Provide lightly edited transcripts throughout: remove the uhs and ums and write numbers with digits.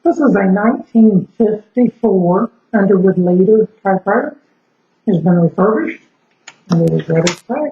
This is a 1954 Underwood Leader typewriter. It has been refurbished and it is ready to play.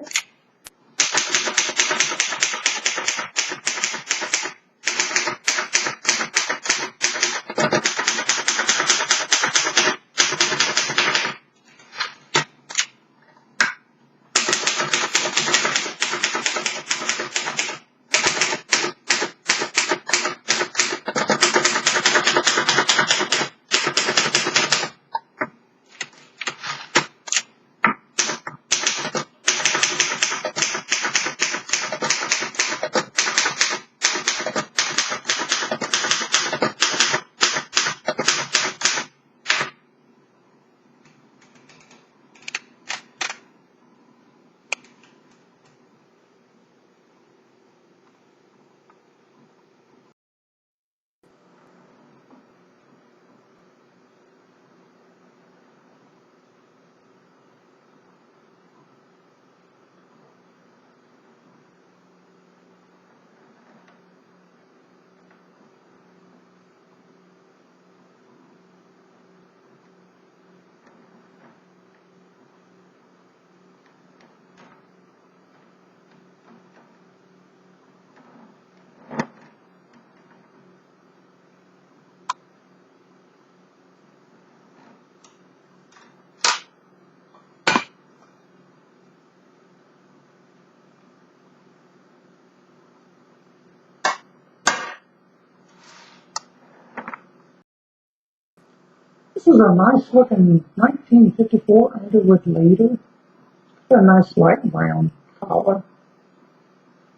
This is a nice looking 1954 Underwood Leader. It's got a nice light brown collar.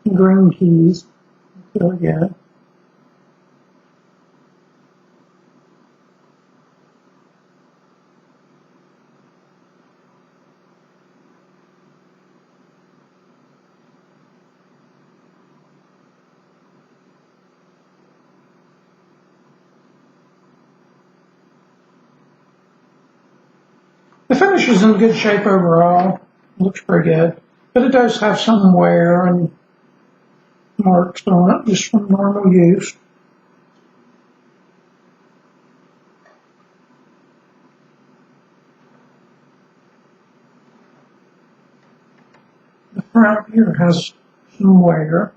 Green keys. Really good. The finish is in good shape overall. It looks pretty good. But it does have some wear and marks on it just from normal use. The front here has some wear.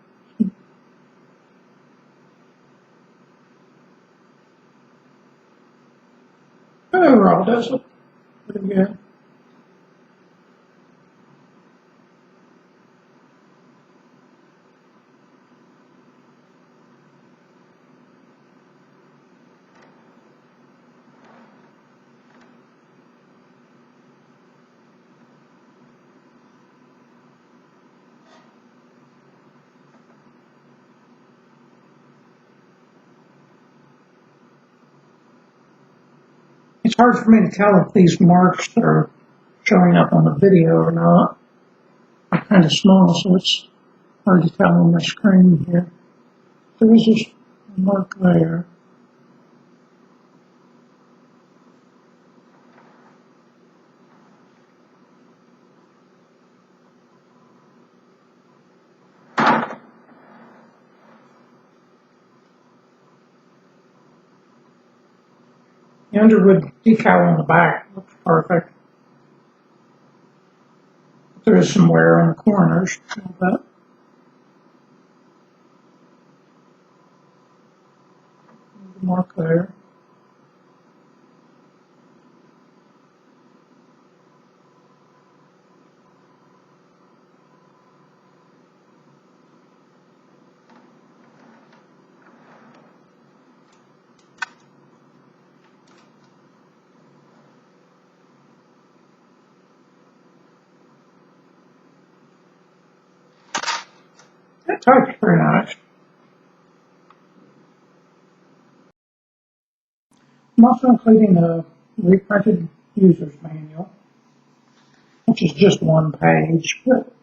But overall it does look pretty good. It's hard for me to tell if these marks are showing up on the video or not. They're kind of small, so it's hard to tell on my screen here. There is just a mark there. The Underwood decal on the back looks perfect. There is some wear on the corners. But the mark there. That type's pretty nice. I'm also including a reprinted user's manual, which is just one page, but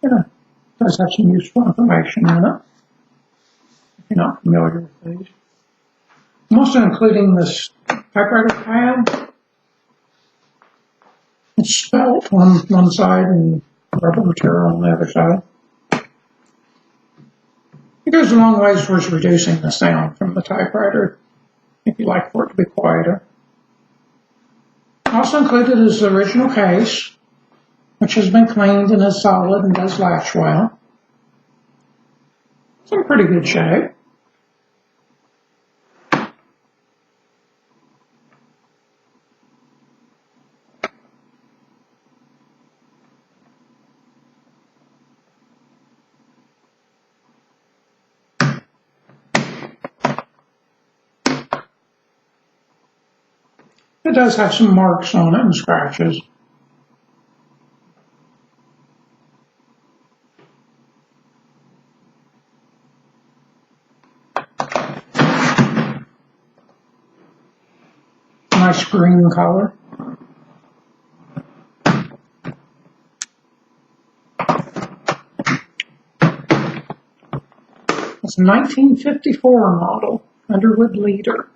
you know, it does have some useful information in it if you're not familiar with these. I'm also including this typewriter pad. It's spelt on one side and rubber material on the other side. It goes a long ways towards reducing the sound from the typewriter. if you like for it to be quieter. Also included is the original case, which has been cleaned and is solid and does latch well. It's in pretty good shape. It does have some marks on it and scratches. Nice green color. It's a 1954 model, Underwood Leader.